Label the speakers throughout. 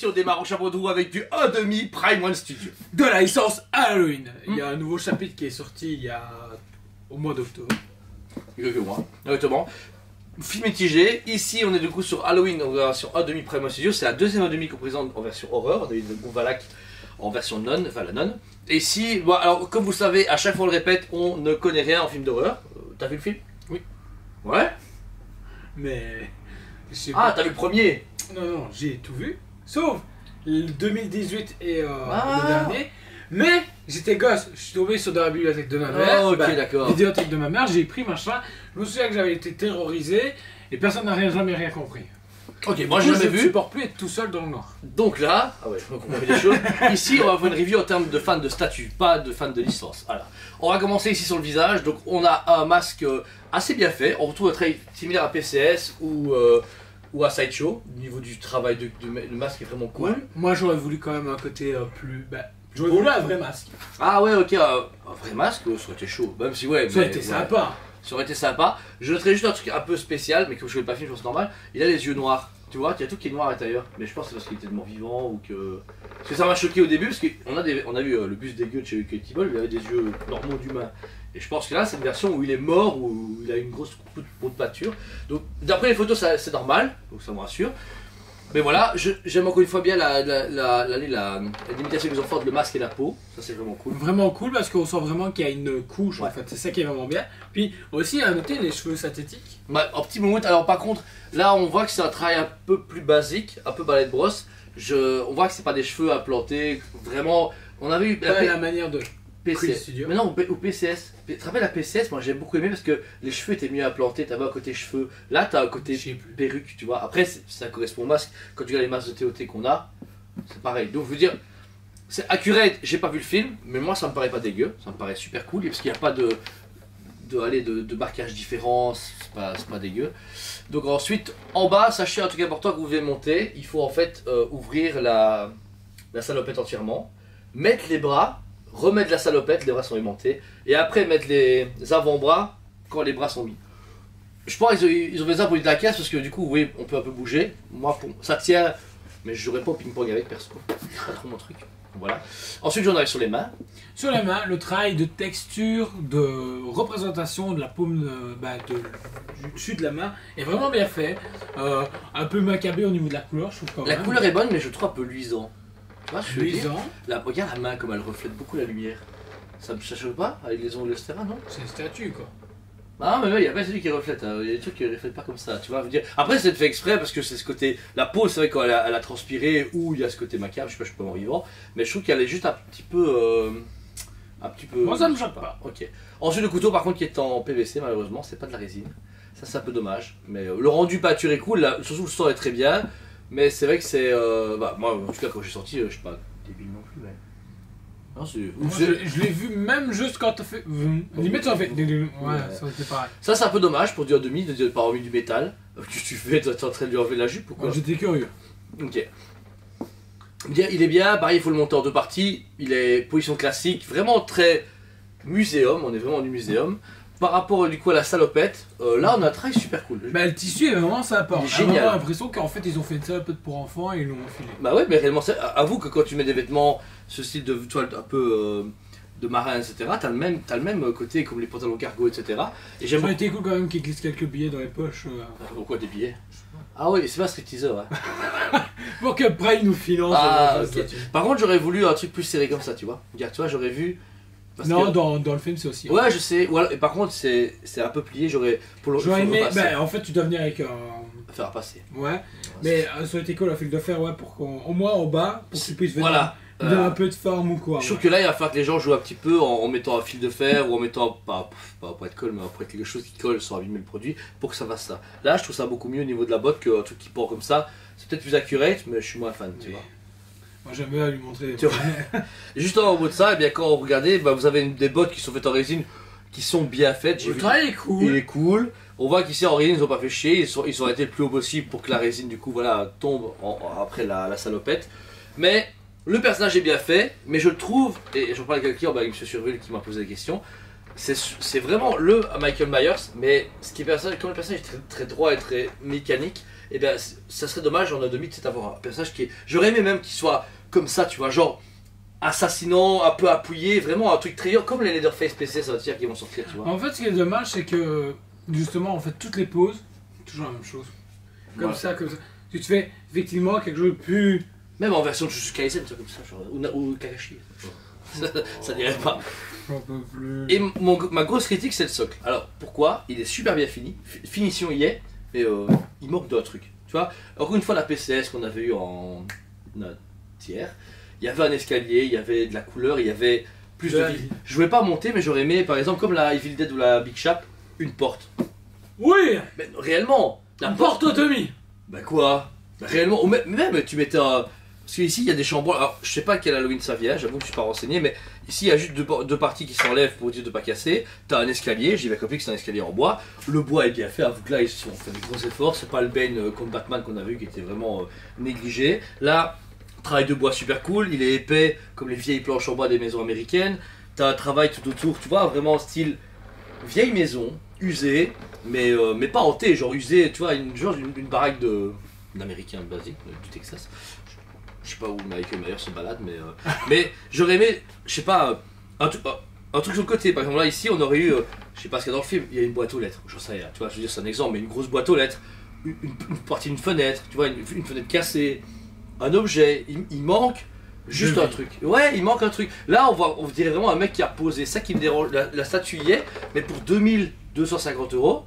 Speaker 1: on démarre au chapeau de roue avec du 1,5 Prime One Studio.
Speaker 2: De la licence Halloween. Il y a un nouveau chapitre qui est sorti il y a au mois d'octobre.
Speaker 1: Exactement. Film mitigé. Ici, on est du coup sur Halloween en version 1,5 Prime One Studio. C'est la deuxième 1,5 qu'on présente en version horreur. On a eu le Valak en version nonne, enfin la nonne. Et ici, bon, alors comme vous le savez, à chaque fois on le répète, on ne connaît rien en film d'horreur. T'as vu le film?
Speaker 2: Oui.
Speaker 1: Ouais.
Speaker 2: Mais...
Speaker 1: Ah, t'as vu le premier?
Speaker 2: Non, j'ai tout vu. Sauf le 2018 et le
Speaker 1: Ah.
Speaker 2: dernier. Mais j'étais gosse, je suis tombé sur dans la bibliothèque de ma mère.
Speaker 1: Oh, ok, d'accord.
Speaker 2: Bibliothèque de ma mère, j'ai pris machin. Je me souviens que j'avais été terrorisé et personne n'a jamais rien compris.
Speaker 1: Ok, moi j'ai jamais
Speaker 2: Je ne
Speaker 1: vu.
Speaker 2: supporte plus être tout seul dans le noir.
Speaker 1: Donc là, ah ouais, je crois qu'on a vu des choses. Ici, on va faire une review en termes de fans de statut, pas de fans de licence. Voilà. On va commencer ici sur le visage. Donc on a un masque assez bien fait. On retrouve un trait similaire à PCS ou à Sideshow. Au niveau du travail le masque est vraiment cool.
Speaker 2: Ouais. Moi j'aurais voulu quand même un côté plus... j'aurais voulu un vrai masque.
Speaker 1: Ah ouais, ok, un vrai masque, ça aurait été chaud. Même si ouais,
Speaker 2: Ça aurait été sympa.
Speaker 1: Ça aurait été sympa. Je noterais juste un truc un peu spécial, mais comme je ne l'ai pas fait, je pense que c'est normal. Il a les yeux noirs. Tu vois, il y a tout qui est noir à l'intérieur. Mais je pense que c'est parce qu'il était de mort-vivant ou que... Parce que ça m'a choqué au début, parce qu'on a vu le bus dégueu de chez Katie Ball, il avait des yeux normaux d'humain. Et je pense que là, c'est une version où il est mort, où il a une grosse peau de pâture. Donc, d'après les photos, c'est normal, donc ça me rassure. Mais voilà, j'aime encore une fois bien la limitation qu'ils ont faite, le masque et la peau. Ça, c'est vraiment cool.
Speaker 2: Vraiment cool parce qu'on sent vraiment qu'il y a une couche
Speaker 1: Ouais.
Speaker 2: en fait. C'est ça qui est vraiment bien. Puis aussi, à noter les cheveux synthétiques.
Speaker 1: Ouais, en petit moment, alors par contre, là on voit que c'est un travail un peu plus basique, un peu balai de brosse. On voit que c'est pas des cheveux à planter, vraiment. On avait eu
Speaker 2: Pas la manière de...
Speaker 1: PCS.
Speaker 2: Studio.
Speaker 1: Mais non, ou PCS. Tu te rappelles la PCS, moi j'ai beaucoup aimé parce que les cheveux étaient mieux implantés, t'avais un côté cheveux. Là t'as un côté
Speaker 2: Je sais plus.
Speaker 1: perruque, tu vois. Après ça correspond au masque. Quand tu regardes les masques de TOT qu'on a, c'est pareil. Donc je veux dire, c'est accurate, j'ai pas vu le film, mais moi ça me paraît pas dégueu, ça me paraît super cool, parce qu'il n'y a pas de marquage différent, c'est pas dégueu. Donc ensuite, en bas, sachez un truc important que vous devez monter, il faut en fait ouvrir la salopette entièrement, mettre les bras, remettre la salopette, les bras sont aimantés, et après mettre les avant-bras quand les bras sont mis. Je pense qu'ils ont fait ça pour de la caisse parce que du coup, vous voyez, on peut un peu bouger. Moi, ça tient, mais je jouerai pas au ping-pong avec perso. C'est pas trop mon truc. Voilà. Ensuite, j'en arrive sur les mains.
Speaker 2: Sur les mains, le travail de texture, de représentation de la paume du dessus de la main est vraiment bien fait. Un peu macabé au niveau de la couleur, je trouve quand
Speaker 1: La
Speaker 2: même.
Speaker 1: couleur est bonne, mais je trouve un peu luisant. Tu vois, je veux dire,
Speaker 2: Luisant,
Speaker 1: regarde la main comme elle reflète beaucoup la lumière. Ça me choque pas avec les ongles, etc. Non?
Speaker 2: c'est une statue quoi.
Speaker 1: Ah, mais il y a pas celui qui reflète. Il y a des trucs qui reflètent pas comme ça. Tu vois, je veux dire. Après, c'est fait exprès parce que c'est ce côté. La peau, c'est vrai quand elle a transpiré ou il y a ce côté macabre. Je sais pas, je suis pas mort-vivant. Mais je trouve qu'elle est juste un petit peu.
Speaker 2: Moi, ça me choque pas.
Speaker 1: Ok. Ensuite, le couteau, par contre, qui est en PVC, malheureusement, c'est pas de la résine. Ça, c'est un peu dommage. Mais le rendu pâture est cool. Là, surtout, le son est très bien. Mais c'est vrai que c'est. Moi, en tout cas, quand j'ai sorti, je suis pas débile non plus. Mais... Non,
Speaker 2: Moi, je l'ai vu même juste quand t'as fait. Limite, ça fait. Ouais, ça c'était pareil.
Speaker 1: Ça, c'est un peu dommage pour du 1,5 de pas remis du métal. Tu fais, t'es en train de lui enlever la jupe ou quoi?
Speaker 2: J'étais curieux.
Speaker 1: Ok. Bien, il est bien, pareil, il faut le monter en deux parties. Il est position classique, vraiment très muséum. On est vraiment du muséum. Par rapport du coup à la salopette, là on a un travail super cool.
Speaker 2: Le tissu est vraiment sympa.
Speaker 1: Il est
Speaker 2: J'ai
Speaker 1: génial.
Speaker 2: vraiment l'impression qu'en fait ils ont fait une salopette pour enfants et ils l'ont enfilé.
Speaker 1: Bah ouais, mais réellement, avoue que quand tu mets des vêtements, ce style de toile un peu de marin, etc., t'as le même côté comme les pantalons cargo, etc. Et j'aime
Speaker 2: Ça aurait
Speaker 1: beaucoup.
Speaker 2: été cool quand même qu'ils glissent quelques billets dans les poches.
Speaker 1: Pourquoi des billets? Ah oui, c'est pas street teaser, ouais.
Speaker 2: Pour que Prime nous finance.
Speaker 1: Ah,
Speaker 2: la
Speaker 1: ok.
Speaker 2: statue.
Speaker 1: Par contre, j'aurais voulu un truc plus serré comme ça, tu vois. Regarde, tu vois, j'aurais vu. parce
Speaker 2: Non,
Speaker 1: que-
Speaker 2: dans le film c'est aussi.
Speaker 1: Ouais, je sais. Voilà. Et par contre, c'est un peu plié. J'aurais.
Speaker 2: J'aurais aimé.
Speaker 1: repasser.
Speaker 2: En fait, tu dois venir avec un.
Speaker 1: Faire passer.
Speaker 2: Ouais. Mais ça aurait été cool, la fil de fer, ouais, pour qu'au moins en bas, pour qu'ils puissent venir.
Speaker 1: Voilà.
Speaker 2: Donner un peu de forme ou quoi.
Speaker 1: Je trouve que là, il va falloir que les gens jouent un petit peu en mettant un fil de fer ou en mettant, pas être colle, mais après quelque chose qui colle sans abîmer le produit pour que ça fasse ça. Là, je trouve ça beaucoup mieux au niveau de la botte qu'un truc qui pend comme ça. C'est peut-être plus accurate, mais je suis moins fan, tu vois.
Speaker 2: Moi j'aime bien lui montrer.
Speaker 1: Tu vois. Et juste en haut de ça, eh bien, quand vous regardez, vous avez des bottes qui sont faites en résine qui sont bien faites.
Speaker 2: Le travail est cool.
Speaker 1: Il est cool. On voit qu'ici en résine, ils ont pas fait chier. Ils ont été le plus haut possible pour que la résine, du coup, voilà, tombe après la salopette. Mais le personnage est bien fait, mais je le trouve, et j'en parle avec quelqu'un, M. Surville qui m'a posé la question, c'est vraiment le Michael Myers, mais ce qui est comme le personnage est très, très droit et très mécanique, et ben ça serait dommage en A2 c'est d'avoir un personnage qui est. J'aurais aimé même qu'il soit comme ça, tu vois, genre assassinant, un peu appuyé, vraiment un truc trayant, comme les Leatherface PC, ça va dire qu'ils vont sortir, tu vois.
Speaker 2: En fait, ce qui est dommage, c'est que justement, en fait, toutes les poses, toujours la même chose. Comme ça, comme ça. Tu te fais effectivement quelque chose de plus.
Speaker 1: Même en version de Jujutsu Kaisen, tu vois, comme ça, genre, ou Kakashi. Ça n'irait pas.
Speaker 2: J'en peux plus.
Speaker 1: Et ma grosse critique, c'est le socle. Alors, pourquoi? Il est super bien fini. Finition y est, mais il manque d'un truc. Tu vois, encore une fois, la PCS qu'on avait eu en tiers, il y avait un escalier, il y avait de la couleur, il y avait plus de vie. Je voulais pas monter, mais j'aurais aimé, par exemple, comme la Evil Dead ou la Big Shop, une porte.
Speaker 2: Oui.
Speaker 1: Mais réellement, la
Speaker 2: porte Otomi.
Speaker 1: Bah quoi? Bah réellement, ou même tu mettais un. Parce qu'ici il y a des chambres. Alors je sais pas quel Halloween ça vient, j'avoue que je suis pas renseigné, mais ici il y a juste deux parties qui s'enlèvent pour dire de pas casser. T'as un escalier, j'ai bien compris que c'est un escalier en bois. Le bois est bien fait, avoue que là ils ont fait des gros efforts. C'est pas le Bane comme Batman qu'on a vu qui était vraiment négligé. Là, travail de bois super cool, il est épais comme les vieilles planches en bois des maisons américaines. T'as un travail tout autour, tu vois, vraiment style vieille maison, usée, mais pas hantée, genre usée, tu vois, une baraque d'américain basique, du Texas. Je sais pas où Michael Myers se balade, mais j'aurais aimé, je sais pas, un truc sur le côté. Par exemple, là, ici, on aurait eu, je sais pas ce qu'il y a dans le film, il y a une boîte aux lettres. J'en sais rien, tu vois, je veux dire, c'est un exemple, mais une grosse boîte aux lettres, une partie d'une fenêtre, tu vois, une fenêtre cassée, un objet, il manque juste un truc. Ouais, il manque un truc. Là, on dirait vraiment un mec qui a posé. Ça qui me dérange, la statue y est, mais pour 2250 €,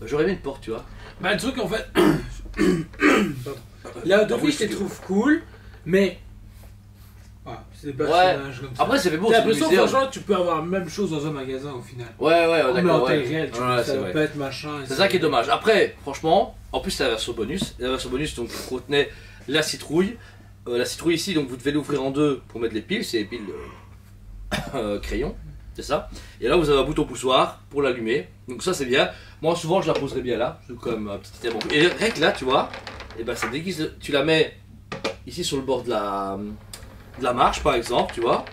Speaker 1: j'aurais aimé une porte, tu vois.
Speaker 2: Bah, le truc, en fait. Là, depuis, je les trouve cool. Mais. Ah, c'est des personnages comme ça.
Speaker 1: Après, ça fait beau.
Speaker 2: T'as l'impression, franchement, tu peux avoir la même chose dans un magasin au final.
Speaker 1: Ouais,
Speaker 2: d'accord. Mais en taille
Speaker 1: ouais.
Speaker 2: réelle, tu vois, ça va pas être machin.
Speaker 1: C'est ça qui est dommage. Après, franchement, en plus, c'est la version bonus. La version bonus, donc, contenait la citrouille. La citrouille ici, donc, vous devez l'ouvrir en deux pour mettre les piles. C'est les piles crayon. C'est ça. Et là, vous avez un bouton poussoir pour l'allumer. Donc, ça, c'est bien. Moi, souvent, je la poserais bien là. C'est comme un petit item. Et rien que là, tu vois, et ben, ça déguise. Tu la mets ici sur le bord de la marche par exemple, tu vois,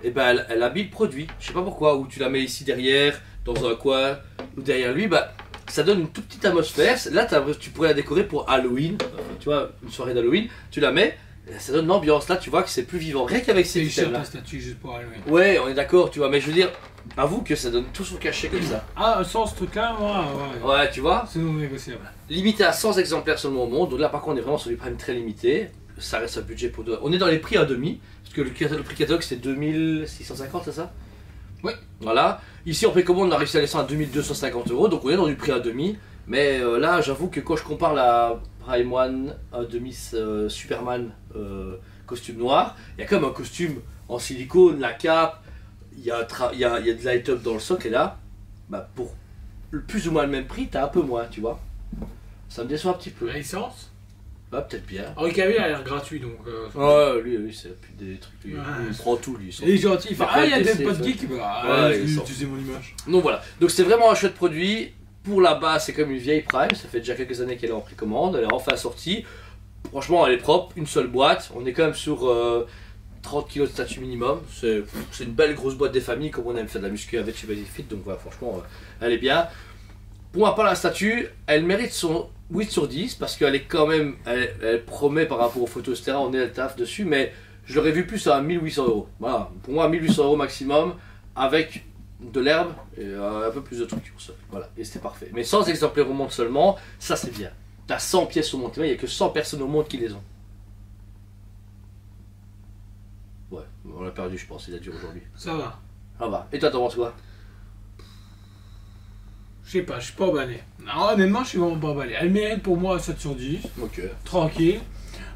Speaker 1: et ben elle habille le produit, je sais pas pourquoi, ou tu la mets ici derrière, dans un coin, ou derrière lui, bah ça donne une toute petite atmosphère. Là tu pourrais la décorer pour Halloween, tu vois, une soirée d'Halloween, tu la mets, ça donne l'ambiance, là tu vois que c'est plus vivant, rien qu'avec ces items là.
Speaker 2: Statue juste pour Halloween.
Speaker 1: Ouais, on est d'accord, tu vois, mais je veux dire, avoue que ça donne tout son cachet comme ça.
Speaker 2: Ah, sans ce truc là, moi, ouais.
Speaker 1: Ouais, tu vois.
Speaker 2: C'est non négociable.
Speaker 1: Limité à 100 exemplaires seulement au monde, donc là par contre on est vraiment sur du prime très limité. Ça reste un budget pour deux. On est dans les prix à demi, parce que le prix catalogue c'est 2650, c'est ça?
Speaker 2: Oui.
Speaker 1: Voilà. Ici en précommande on a réussi à laisser à 2250 €, donc on est dans du prix à demi. Mais là j'avoue que quand je compare la Prime One à demi Superman costume noir, il y a quand même un costume en silicone, la cape, il y a de light up dans le socle et là, bah, pour plus ou moins le même prix, t'as un peu moins, tu vois. Ça me déçoit un petit peu.
Speaker 2: La licence?
Speaker 1: Bah peut-être bien.
Speaker 2: Henri Cavill a l'air gratuit donc.
Speaker 1: Ouais, lui c'est plus des trucs. Lui,
Speaker 2: ouais.
Speaker 1: Il prend tout lui.
Speaker 2: Il est gentil, il fait il y a des potes geeks. Bah,
Speaker 1: ouais,
Speaker 2: je vais utiliser mon image.
Speaker 1: Donc voilà. Donc c'est vraiment un chouette produit. Pour la base, c'est comme une vieille Prime. Ça fait déjà quelques années qu'elle est en précommande. Elle est enfin sortie. Franchement, elle est propre. Une seule boîte. On est quand même sur 30 kg de statut minimum. C'est une belle grosse boîte des familles comme on aime faire de la muscu avec chez Basic Fit. Donc voilà, franchement, elle est bien. Pour ma part, la statue, elle mérite son 8 sur 10 parce qu'elle est quand même, elle promet par rapport aux photos, etc. On est à taf dessus, mais je l'aurais vu plus à 1800 €. Voilà, pour moi, 1800 € maximum avec de l'herbe et un peu plus de trucs. Voilà, et c'était parfait. Mais 100 exemplaires au monde seulement, ça c'est bien. T'as 100 pièces au monde, il n'y a que 100 personnes au monde qui les ont. Ouais, on l'a perdu, je pense, il a duré aujourd'hui.
Speaker 2: Ça va.
Speaker 1: Ça va. Et toi, t'en penses quoi?
Speaker 2: Je sais pas, je suis pas emballé. Non, honnêtement, je suis vraiment pas emballé. Elle mérite pour moi 7 sur 10.
Speaker 1: Ok.
Speaker 2: Tranquille.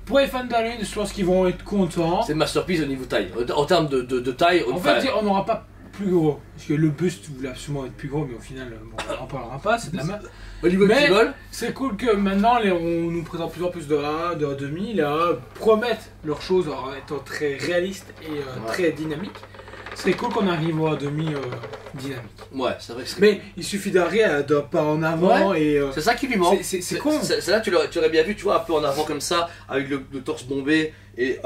Speaker 2: Pour les fans d'Halloween, je pense qu'ils vont être contents.
Speaker 1: C'est une masterpiece au niveau taille. En termes de taille,
Speaker 2: en fait, on n'aura pas plus gros. Parce que le buste voulait absolument être plus gros, mais au final, bon, on n'en parlera pas, c'est de la merde.
Speaker 1: Au niveau
Speaker 2: mais
Speaker 1: vol,
Speaker 2: c'est cool que maintenant, on nous présente plus en plus de A, de A2, là, promettent leurs choses en étant très réalistes et très dynamiques. C'est cool qu'on arrive à demi dynamique.
Speaker 1: Ouais, c'est vrai que c'est.
Speaker 2: Mais il suffit d'arrière d'un pas en avant et.
Speaker 1: C'est ça qui lui manque.
Speaker 2: C'est con.
Speaker 1: C'est là tu l'aurais bien vu, tu vois, un peu en avant comme ça, avec le torse bombé et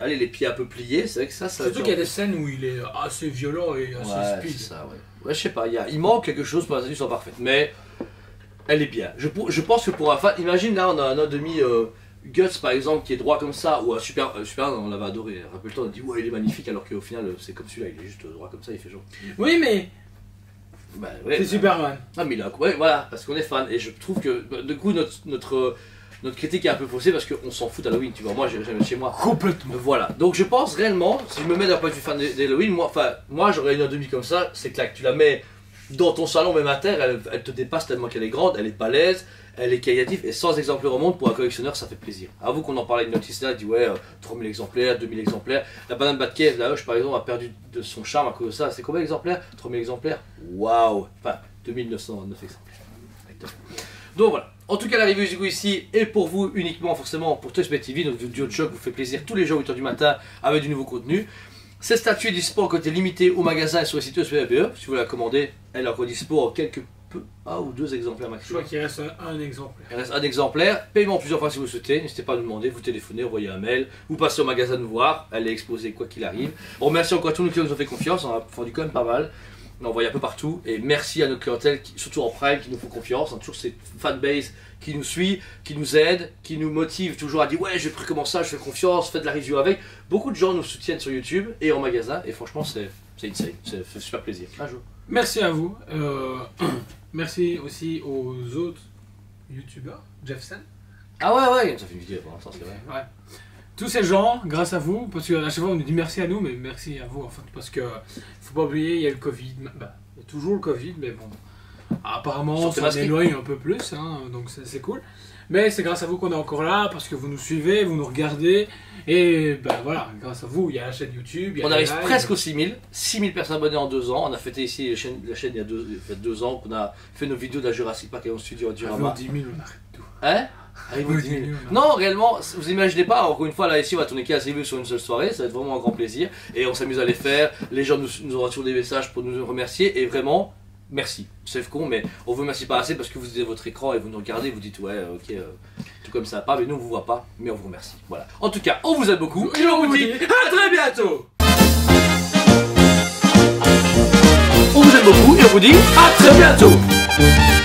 Speaker 1: allez, les pieds un peu pliés. C'est vrai que ça.
Speaker 2: Surtout qu'il y a des scènes où il est assez violent et assez speed.
Speaker 1: C'est ça, ouais. Ouais, je sais pas, il manque quelque chose pour la statue soit parfaite. Mais elle est bien. Je pense que pour un fan, imagine là, on a un demi Guts par exemple qui est droit comme ça, ou un super, on l'avait adoré. Rappelle-toi, on a dit ouais, il est magnifique, alors qu'au final, c'est comme celui-là, il est juste droit comme ça, il fait genre.
Speaker 2: Oui, mais.
Speaker 1: Bah, ouais,
Speaker 2: c'est Superman.
Speaker 1: Ah, mais là, ouais, voilà, parce qu'on est fan. Et je trouve que, du coup, notre critique est un peu faussée parce qu'on s'en fout d'Halloween, tu vois. Moi, j'irai jamais chez moi.
Speaker 2: Complètement.
Speaker 1: Voilà. Donc, je pense réellement, si je me mets d'un point de vue fan d'Halloween, moi j'aurais une demi comme ça, c'est clair que tu la mets dans ton salon, même à terre, elle te dépasse tellement qu'elle est grande, elle est balèze, elle est qualitative et sans exemplaires au monde, pour un collectionneur, ça fait plaisir. Avoue qu'on en parlait de Notice là, il dit ouais, 3000 exemplaires, 2000 exemplaires. La banane Batcave, la Hush par exemple, a perdu de son charme à cause de ça. C'est combien d'exemplaires? 3000 exemplaires. Waouh. Enfin, 2909 exemplaires. Donc voilà. En tout cas, la review Zigo ici est pour vous uniquement, forcément, pour TouchBet TV. Notre duo de choc vous fait plaisir tous les jours 8h du matin avec du nouveau contenu. Cette statue est dispo en côté limité au magasin et sur le site SPVPE. Si vous la commandez, elle est encore dispo en quelques peu, 1 ou 2 exemplaires
Speaker 2: Je
Speaker 1: maximum.
Speaker 2: crois qu'il reste un exemplaire.
Speaker 1: Il reste un exemplaire. Paiement plusieurs fois si vous souhaitez. N'hésitez pas à nous demander, vous téléphonez, envoyez un mail, vous passez au magasin nous voir. Elle est exposée quoi qu'il arrive. On remercie encore tous nos clients qui nous ont fait confiance. On a vendu quand même pas mal. On envoie un peu partout. Et merci à notre clientèle, surtout en Prime, qui nous font confiance. On a toujours cette fanbase qui nous suit, qui nous aide, qui nous motive toujours à dire ouais, j'ai pris comment ça, je fais confiance, faites de la review avec. Beaucoup de gens nous soutiennent sur YouTube et en magasin. Et franchement, c'est insane. Ça fait super plaisir. Un jour.
Speaker 2: Merci à vous. Merci aussi aux autres youtubeurs. Jeffson.
Speaker 1: Ah ouais, ça fait une vidéo pour l'instant, c'est vrai.
Speaker 2: Ouais. Tous ces gens, grâce à vous, parce qu'à chaque fois on nous dit merci à nous, mais merci à vous en fait, parce que faut pas oublier, il y a le Covid, bah, il y a toujours le Covid, mais bon, apparemment ça s'éloigne un peu plus, hein, donc c'est cool. Mais c'est grâce à vous qu'on est encore là, parce que vous nous suivez, vous nous regardez, et ben voilà, grâce à vous, il y a la chaîne YouTube, il y a
Speaker 1: on arrive
Speaker 2: lives,
Speaker 1: presque aux 6000 personnes abonnées en 2 ans. On a fêté ici la chaîne il y a 2 ans, qu'on a fait nos vidéos de la Jurassic Park et en studio à Durama.
Speaker 2: 10 000, on arrête tout.
Speaker 1: Hein? Arrive aux 10 000. Non, réellement, vous imaginez pas, encore une fois, là ici on va tourner 15 reviews sur une seule soirée, ça va être vraiment un grand plaisir. Et on s'amuse à les faire, les gens nous auront toujours des messages pour nous remercier, et vraiment, merci. C'est con, mais on vous remercie pas assez parce que vous avez votre écran et vous nous regardez, vous dites ouais, ok, tout comme ça, pas, mais nous on vous voit pas, mais on vous remercie. Voilà. En tout cas, on vous aime beaucoup, et on vous dit à très bientôt! On vous aime beaucoup, et on vous dit à très bientôt!